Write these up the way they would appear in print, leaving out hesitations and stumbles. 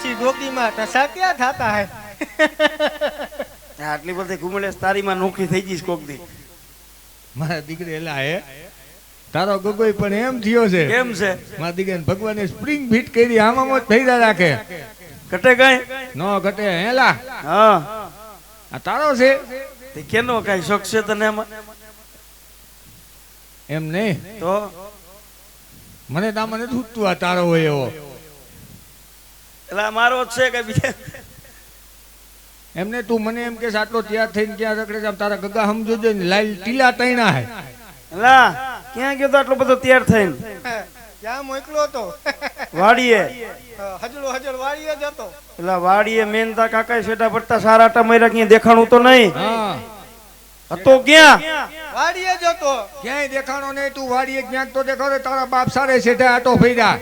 પછી ડોકીમાં ટસા ક્યાં થતા હે આટલી બધી ઘુમડે તારીમાં નોખી થઈ જઈશ કોક દી. મારા દીકરી એલા હે તારો ગગોઈ પણ એમ થયો છે. કેમ છે? મારા દીકરાને ભગવાને સ્પ્રિંગ ફિટ કરી આમાં જ ફેરા રાખે. ઘટે કઈ નો ઘટે હેલા. હા આ તારો છે તે કેનો કઈ શોખ છે તને એમાં? એમ નહીં તો મને તામાં નથી ઉઠતું આ તારો હોય એવો. એટલે આ મારો જ છે કે બીજા? એમને તું મને એમ કે આટલો તૈયાર થઈને ક્યાં રખડે છે? આમ તારા ગગા સમજો છે ને લાલ ટીલા તૈણા હે. એલા ક્યાં ગયો તો આટલો બધો તૈયાર થઈને? ક્યાં મોકલો તો વાડીએ. હજળ વાડીએ જ હતો. એલા વાડીએ મેનતા કાકા સેટા પડતા સારા આટા મર્યા, ક્યાં દેખાણું તો નહીં. હા હતો ક્યાં? વાડીએ જ હતો. ક્યાંય દેખાણો નહીં. તું વાડીએ ક્યાંક તો દેખાડે. તારા બાપ સારે છે આટો ફેર્યા.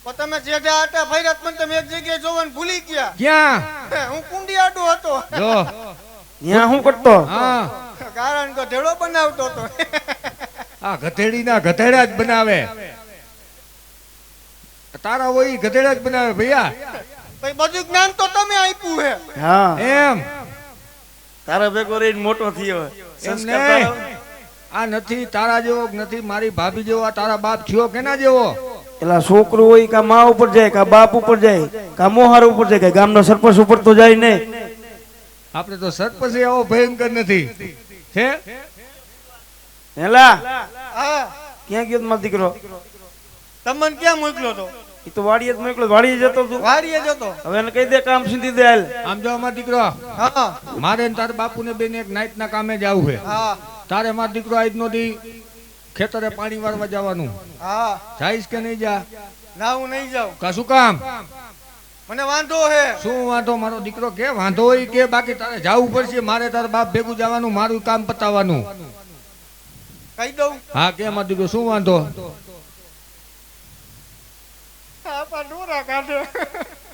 પણ તમે જેઠા આટા ફર્યા પણ તમે એક જગ્યાએ જોવાનું ભૂલી ગયા. ક્યાં હું કુંડી આડો હતો. જો ત્યાં શું કરતો? હા કારણ કે ઢેડો બનાવતો હતો. આ ગધેડીના ગધેડા જ બનાવે. તારા હોય ગધેડા જ બનાવે ભૈયા. ભાઈ બધું જ્ઞાન તો તમે આપ્યું હે. હા એમ તારા ભેગો રહીને મોટો થયો. એમ નહીં. આ નથી તારા જેવો નથી, મારી ભાભી જેવો. આ તારા બાપ થયો કેના જેવો? એલા છોકરો હોય કા મા ઉપર જાય, કા બાપ ઉપર જાય, કા મોહાર ઉપર જાય, કે ગામનો સરપંચ ઉપર તો જાય નહીં. આપણે તો સરપંચ એવો ભયંકર નથી છે. એલા હા ક્યાં ગયો મારો દીકરો? તમને ક્યાં મોકલો તો? એ તો વાડીએ જ મોકલ્યો. વાડીએ જતો તું? વાડીએ જ હતો. હવે એને કહી દે કામ સીધી દે હાલ. આમ જો અમારો દીકરો હા મારે ને તારા બાપુ ને બેન એક નાઈટ ના કામે જવું છે. હા તારે મારો દીકરો આજનો દી ખેતરે પાણી વાળવા જવાનું. હા જઈશ કે નહીં? જા. ના હું નહીં જાઉં. કા શું કામ? મને વાંધો હે. શું વાંધો? મારો દીકરો કે વાંધો હોય કે બાકી તારે જવું પડશે. મારે તારા બાપ ભેગું જવાનું, મારું કામ પતાવવાનું. કહી દઉં. હા કે મારો દીકરો શું વાંધો? આપા ડોરા કાઢે.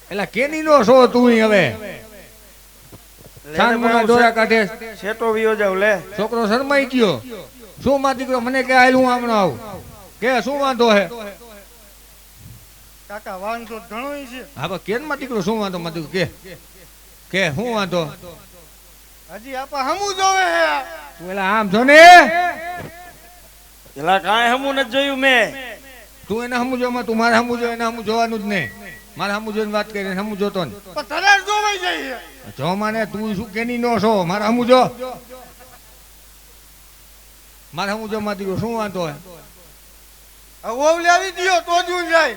એટલે કેની નો છો તું હવે? સાંજના દોરા કાઢે. શેટો વિયો જાવ લે. છોકરો શરમાઈ ગયો. શું મારો દીકરો મને કે હાલ હું હમણાં આવું કે શું વાંધો હે? કાકા વાંધો ઘણો છે. હા બા કેન માં દીકરો શું વાંધો? મારું કે શું વાંધો? હજી આપા હમું જોવે હે. તું એલા આમ જો ને. એલા કાંઈ હમું નથી જોયું મેં. તું એને હમું જોમાં, તું મારે હમું જો. એને હમું જોવાનું જ નહીં. મારે હમું જોઈને વાત કરીને હમું જોતો ને. પણ તરાર જોવાઈ જાય. જો માને તું શું કેની નો છો? મારે હમું જો. મારે હમું જો માં દીકરો શું વાંધો હે? ઓવલી આવી દિયો તો જ હું જાય.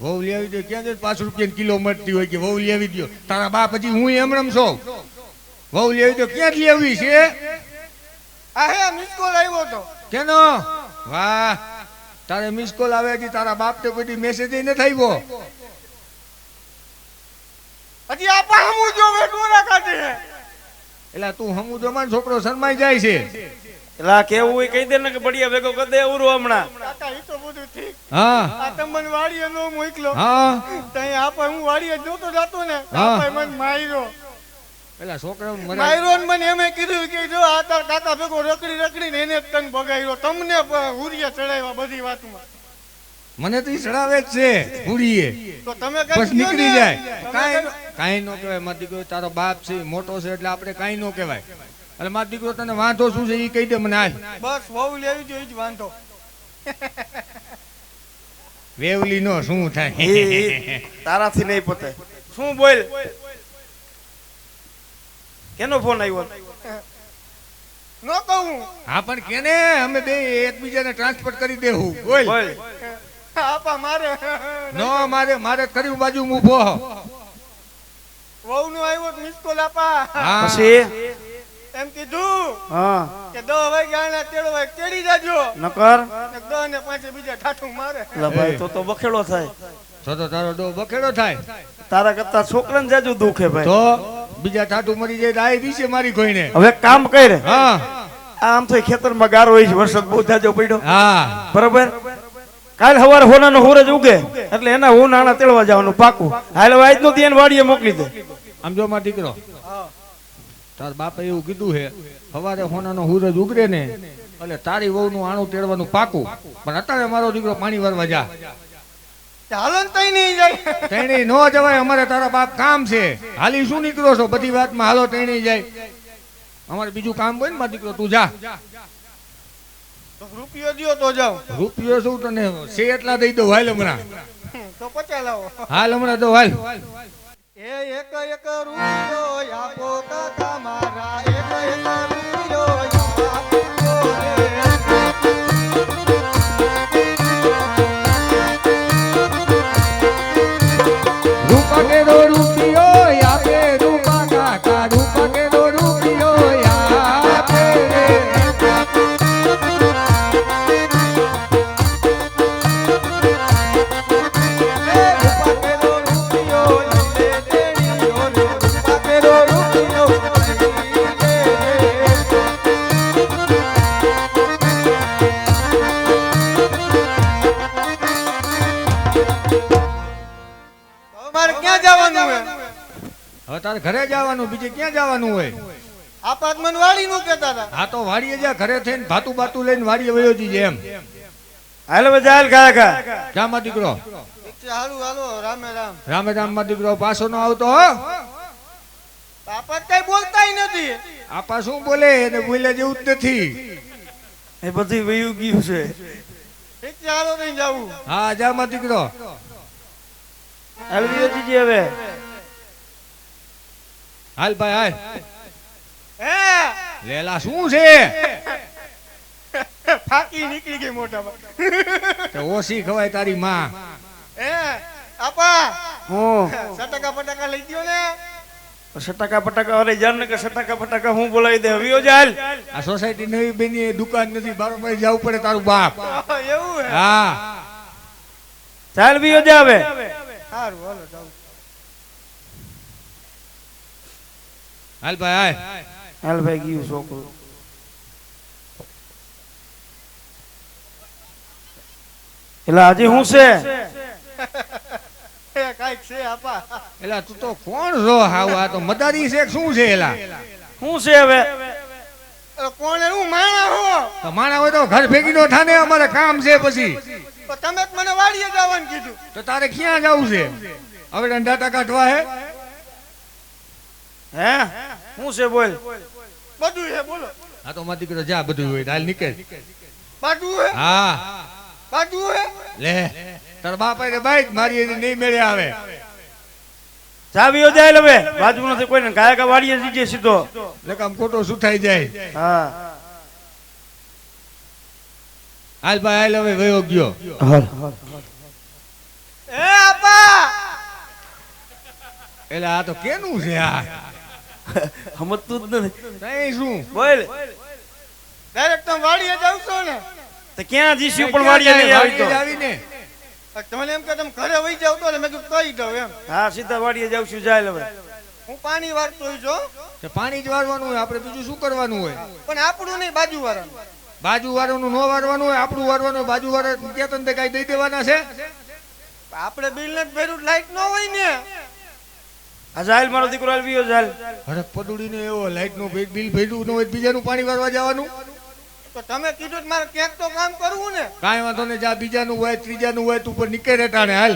વહુ લઈ આવી દો. ક્યાં 5 રૂપિયા કિલો મળતી હોય કે વહુ લઈ આવી દો? તારા બાપ હજી હું એમ રમશો? વહુ લઈ આવી દો. ક્યાં લઈ આવી છે? આ હે મિસ કોલ આવ્યો તો. કેનો? વાહ, તારે મિસ કોલ આવે છે. તારા બાપ તો કોઈ મેસેજ નથી આવ્યો. હજી આપા હમું જોવે ડોરા કાઢે. એટલે તું હમું જો માં છોકરો શરમાઈ જાય છે. એલા કેવું હોય કહી દે ને કે બડિયા ભેગો કરી દે ઉરો હમણાં. કાકા ઈ તો બધું ઠીક. હા આ તમને વાડીએ નો મોકલો. હા તઈ આપા હું વાડીએ જોતો જાતો ને. હા. આપા મને માર્યો. પેલા છોકરા મરે. માર્યો ને મને એમ કીધું કે જો આ તાર કાકા ભેગો રખડી ને એને જ તને ભગાવ્યો. તમને હુરિયા ચડાવ્યા બધી વાતમાં. મને તો ઈ ચડાવે જ છે હુડીએ. તો તમે બસ કઈ નીકળી જાય. કાંઈ નો કહેવાય. મારો દીકરો તારો બાપ છે, મોટો છે, એટલે આપણે કાંઈ નો કહેવાય. એટલે મારો દીકરો તને વાંધો શું છે એ કહી દે મને. હાલ બસ વહુ લેવી જોઈએ જ વાંધો. વેવલી નો શું થાય? તારાથી નહીં પતે. શું બોલ? કેનો ફોન આવ્યો? નો કહું. હા પણ કેને અમે બે એકબીજાને ટ્રાન્સફર કરી દેવું. બોલ. બોલ. આપા મારે નો મારે કર્યું બાજુ ઊભો. વહુ નું આવ્યો મિસ કોલ આપા. હા પછી એમ કીધું હા કે 10 વાગ્યા ના તેડો વાગ તેડી જાજો. નકર 10 ને 5 બીજા ઠાઠું મારે. એલા ભાઈ તો બખેડો થાય. તો તારો ડો બખેડો થાય. તારા કરતા છોકરાને જાજુ દુખે ભાઈ. તો બીજા ઠાઠું મરી જાય તો આ વિશે મારી કોઈને. હવે કામ કર. હા આમ તો ખેતરમાં ગારો હોય છે, વરસાદ બહુ જાજો પડ્યો. હા બરોબર. કાલ સવારે હોનાનો સૂરજ ઉગે એટલે એના હોનાણા તેડવા જવાનું પાકું. હાલ હવે આજ નો દી એને વાડીએ મોકલી દે. આમ જો મારો દીકરો તાર બાપે એવું કીધું છે સવારે હોનાનો સૂરજ ઉગરે ને એટલે તારી વહુ નું આણું તેડવાનું પાકું. પણ અત્યારે મારો દીકરો પાણી વારવા જા. હાલો ને તઈ નહીં જાય તેણી નો જવાય, અમારે તારા બાપ કામ છે. હાલી શું નીકળો છો બધી વાતમાં? હાલો તેણી જાય, અમારે બીજું કામ હોય ને મારો દીકરો. તું જા. તો રૂપિયો દ્યો તો જાવ. રૂપિયો શું તને છે એટલા દઈ દઉં. હાલ હમણાં, તો 50 લાવો. હાલ હમણાં દઉં. હાલ એ એક એક રૂપિયો આપો કાકા મારા, એક એક રૂપિયો આપો રે. રૂપા કેરો રૂપિયો આપે રૂપા કાકા, રૂપા કેરો રૂપિયો આપે રે. રૂપાકેલો રૂપિયો લઈ લે તેણીઓ રે, રૂપાકેલો રૂપિયો લઈ લે તમારે ક્યાં જવાનું હે? હવે તારે ઘરે જવાનું, બીજે ક્યાં જવાનું હોય? આપાતમાં વાળી નું કેતા હતા. હા તો વાડીએ જા, ઘરે થઈને ભાતું બાતું લઈને વાડીએ વયો જઈએ એમ. હાલ હવે ચાલ કાકા. જા માં દીકરો. ઠીક છે, હારું હાલો, રામે રામ. રામે રામ માં દીકરો. પાછો નો આવતો હો. આપાત કઈ બોલતાય નથી. આપા શું બોલે? એને બોલે જેવું જ નથી. એ બધી વયું ગયું છે. ઠીક છે, હાલો નહીં જાવું. હા જા માં દીકરો. હાલ વિયોજીજી હવે. હાલ ભાઈ હાલ. હે લેલા શું છે? ફાકી નીકળી ગઈ મોટા ભાઈ. તે ઓછી ખવાય તારી માં. હે આપા હું સટકા પટકા લઈ ગયો ને. સટાકા પટાકા અરે જાન કે સટાકા પટાકા હું બોલાવી દે. વિયો ચાલ. આ સોસાયટી નવી બની, દુકાન નથી, બારોબાર જવું પડે તારું બાપ. એવું હે? હા ચાલ વિયો જા હવે. સારું હાલો જાઉં. હાલ ભાઈ હાલ. હાલ ભાઈ ગયું છોકરું. એટલે હજી હું છે? કાઈક છે આપા. એલા તું તો કોણ છો? હાવ આ તો મદારી છે કે શું છે? એલા હું છે હવે? કોણ હું માણા હો? તો માણા હોય તો ઘર ભેગી નો થાને, અમારે કામ છે પછી. તો તમે જ મને વાડીએ જવાનું કીધું. તો તારે ક્યાં જવું છે? હવે દંડાતા કાઢવા હે? હે હું છે બોલ. બધું હે બોલો. હા તો મારી દીકરો જા, બધું હોય હાલ નીકળ. બાજુ હે? હા બાજુ હે? લે તારા બાપ ને બાઈક મારી એની નહીં મેળે આવે. જા વિયો જાય હવે. બાજુ નથી કોઈને. ગાય કા વાડીએ જીજે સીધો. લકામ ખોટો સુથાઈ જાય. હા હાલ ભાઈ હાલ. હવે વયો ગયો. એ આપા એટલે આ તો કેનું છે? આ સમજતું જ નથી. તઈ શું બોલ. ડાયરેક્ટ તમે વાડીએ જાવ છો ને? તો ક્યાં જીસ્યું પણ વાડીએ નહીં આવી તો. આવીને તમને એમ કે તમે ઘરે વહી જાવ તો મેં કીધું કહી દઉં એમ. હા સીધા વાડીએ જાઉં છું. ચાલ હવે. હું પાણી વાળતો હોય છો, તે પાણી જ વારવાનું હોય, આપણે બીજું શું કરવાનું હોય? પણ આપણું નહીં, બાજુ વાળાનું. બાજુ વાળાનું નો વારવાનું હોય, આપણું વારવાનું હોય. બાજુ વાળા ક્યાં તને કઈ દઈ દેવાના છે? આપણે બિલ ને ભેરું લાઈટ ન હોય ને. આ ચાલ મારો દીકરો હાલ વિયો ચાલ. હરક પદુડીને એવો લાઈટ નું બિલ ભર્યું ન હોય, બીજાનું પાણી વારવા જવાનું. તો તમે કીધું તો મારે ક્યાંક તો કામ કરવું ને. કાંઈ વાંધો નહીં, જા બીજાનું હોય, ત્રીજાનું હોય, તું પર નીકળે રેટાણે હાલ.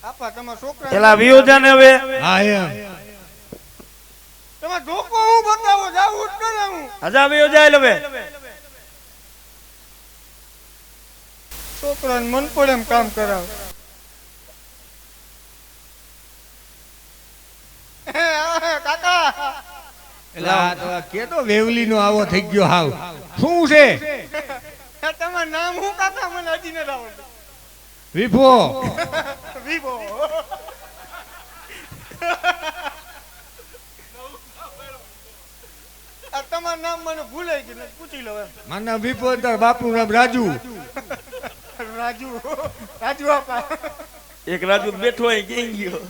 આપા તમારા છોકરા પેલા વિયો જા ને હવે. હા એમ. તમે ધોકો હું બતાવો, જાવું જ કરે હું. હજા વિયો જાય હવે. છોકરાને મન પડે એમ કામ કરાવ. કાકા એટલે આ તો કેતો વેવલી નો આવો થઈ ગયો હાવ. શું છે? તમારું નામ શું કાકા? મને હજી નથી આવડતું. વિભો. વિભો. આ તમારું નામ મને ભૂલાઈ ગયું, પૂછી લો એમ. મારું નામ વિભો, તાર બાપનું નામ રાજુ. રાજુ. રાજુ આપા. એક રાજુ બેઠો હોય ક્યાં ગયો?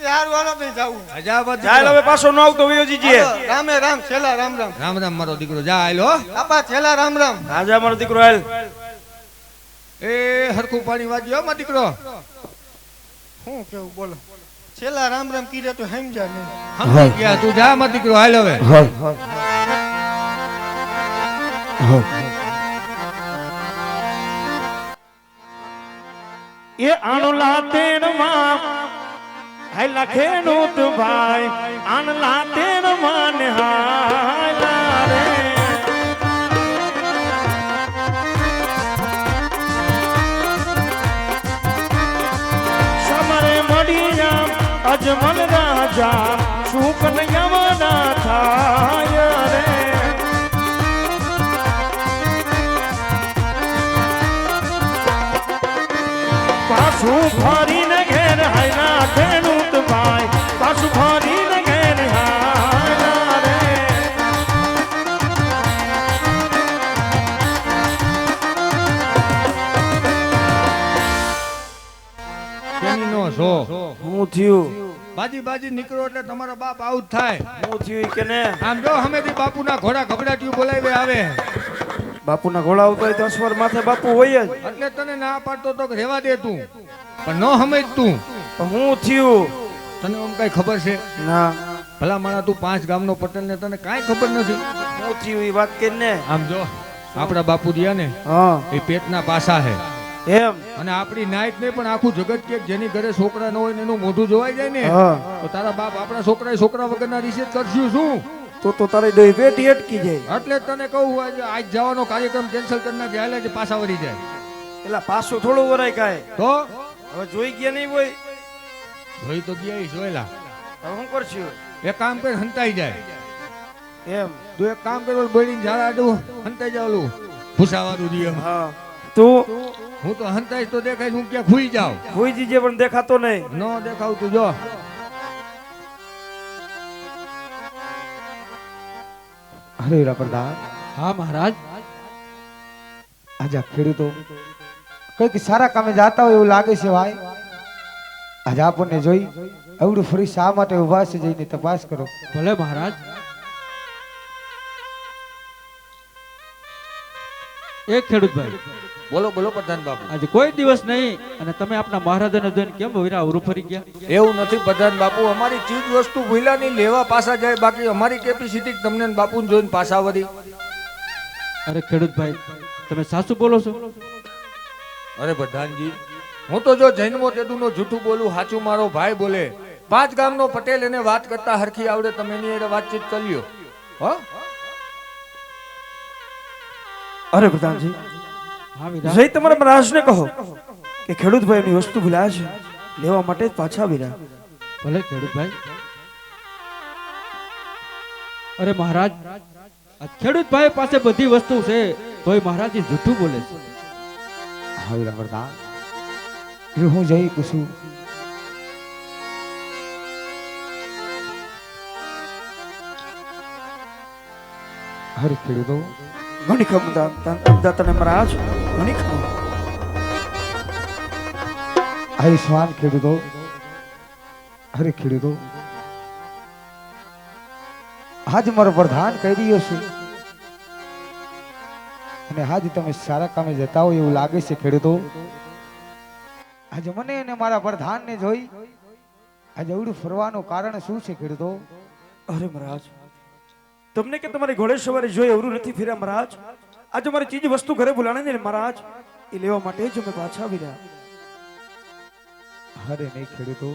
સારું હાલો નહીં જાવું. ચાલ હવે પાછો ન આવતો વિયો જીજે. રામે રામ. છેલ્લા રામ રામ. રામ રામ મારો દીકરો. જા હાલો. આપા છેલ્લા રામ રામ. હાજા મારો દીકરો હાલ. એ હરખું પાણી વાજ્યો મારો દીકરો. શું કેવું બોલો? છેલ્લા રામ રામ કીધે તો સમજા નહીં. સમજી ગયા તું. જા મારો દીકરો હાલ હવે. એ આણલા તેણમાં હાયલા ખેડૂત ભાઈ આણલા તેણમાં ને હાયલા રે સમરે મળ્યા અજમલ રાજા શું કનૈયાના થાય રે પાછું ફરીને ઘેર હાયલા ખેડૂત ભાઈ પાછું ફરીને ઘેર હાયલા રે કેનીનો છો હું થયું બાજી બાજી નીકળો એટલે તમારો બાપ આઉટ થાય. હું થયું કે ને આમ જો હમેથી બાપુના ઘોડા ગબડાટીયું બોલાવી આવે બાપુના ઘોડા આવતો હોય તો અસવાર માથે બાપુ હોય જ એટલે તને ના પાડતો તો કે રહેવા દે તું, પણ ન સમજ તું. પણ હું થયું તને આમ કઈ ખબર છે? ના ભલા માણા તું 5 ગામનો પટેલ ને તને કાંઈ ખબર નથી. હું થયું એ વાત કે ને આમ જો આપણા બાપુ રહ્યા ને હા એ પેટના પાસા છે એમ અને આપણી નાઈટ ને પણ આખું જગત કે જેની ઘરે છોકરા ન હોય ને એનું મોઢું જોવાઈ જાય ને હા તો તારા બાપ આપણા છોકરા વગરના રિસેટ કરશું શું? તો તારી ડોહી પેટી અટકી જાય એટલે જ તને કહું આજે આજ જવાનો કાર્યક્રમ કેન્સલ કરી નાખે, હાલે જ પાછા વળી જાય. એલા પાછું થોડું વરાય કાય તો હવે જોઈ ગયા નહીં હોય જોઈ તો ગયા જોયેલા. હવે શું કરશું એક કામ કર હંતાઈ જાય. એમ તું એક કામ કર બોડીને ઝાડા આડું હંતાઈ જાય ઓલું ભૂસાવાળું દી એમ. હા તું હું તો હંતાઈશ તો દેખાય હું ક્યાં ખુઈ જાઉં. હોઈ જીજે પણ દેખાતો નહીં ન દેખાવ તું જો. અરે પ્રધાન, હા મહારાજ. આજે ખેડૂતો કઈક સારા કામે જાતા હોય એવું લાગે છે ભાઈ. આજે આપણને જોઈ એવડું ફરી શા માટે ઉભા છે જઈને તપાસ કરો. ભલે મહારાજ. એક ખેડૂતભાઈ, બોલો બોલો પ્રધાન બાપુ. આજે કોઈ દિવસ નહીં અને તમે આપના મહારાજાને જોઈને કેમ વીરા ઉરું ફરી ગયા? એવું નથી પ્રધાન બાપુ, અમારી ચીજ વસ્તુ ભૂલાની લેવા પાછા જાય, બાકી અમારી કેપેસિટી તમને બાપુને જોઈને પાછા વળી. અરે ખેડૂતભાઈ, તમે સાચું બોલો છો? અરે પ્રધાનજી, હું તો જો જૈનમો તેદુનો જૂઠું બોલું, સાચું મારો ભાઈ બોલે. 5 ગામનો પટેલ એને વાત કરતા હરખી આવડે, તમે એની હારે વાતચીત કરી લ્યો. હો અરે પ્રધાનજી હા વીરા. જઈ તમારા મહારાજને કહો કે ખેડૂતભાઈ એની વસ્તુ ભૂલ્યા છે લેવા માટે જ પાછા આવી રહ્યા. ભલે ખેડૂતભાઈ. અરે મહારાજ, આ ખેડૂતભાઈ પાસે બધી વસ્તુ છે તોય મહારાજ જૂઠું બોલે છે. હવે પ્રધાન, એ હું જઈ પૂછું. અરે ખેડૂતો ઘણી ખબર તને મહારાજ ઘણી ખબર. આયુષ્માન ખેડૂતો, અરે ખેડૂતો, આજ મારો પ્રધાન કહી રહ્યો છે અને આજ તમે સારા કામે જતા હોય એવું લાગે છે ખેડૂતો. આજે મને અને મારા પ્રધાનને જોઈ આજે એવડું ફરવાનું કારણ શું છે ખેડૂતો? અરે મહારાજ, તમને કે તમારી ઘોડે સવારે જોઈ એવું નથી ફેર્યા મહારાજ. આજે મારી ચીજ વસ્તુ ઘરે બોલાણે ને મહારાજ એ લેવા માટે જ અમે પાછા આવી રહ્યા. અરે નહીં ખેડૂતો,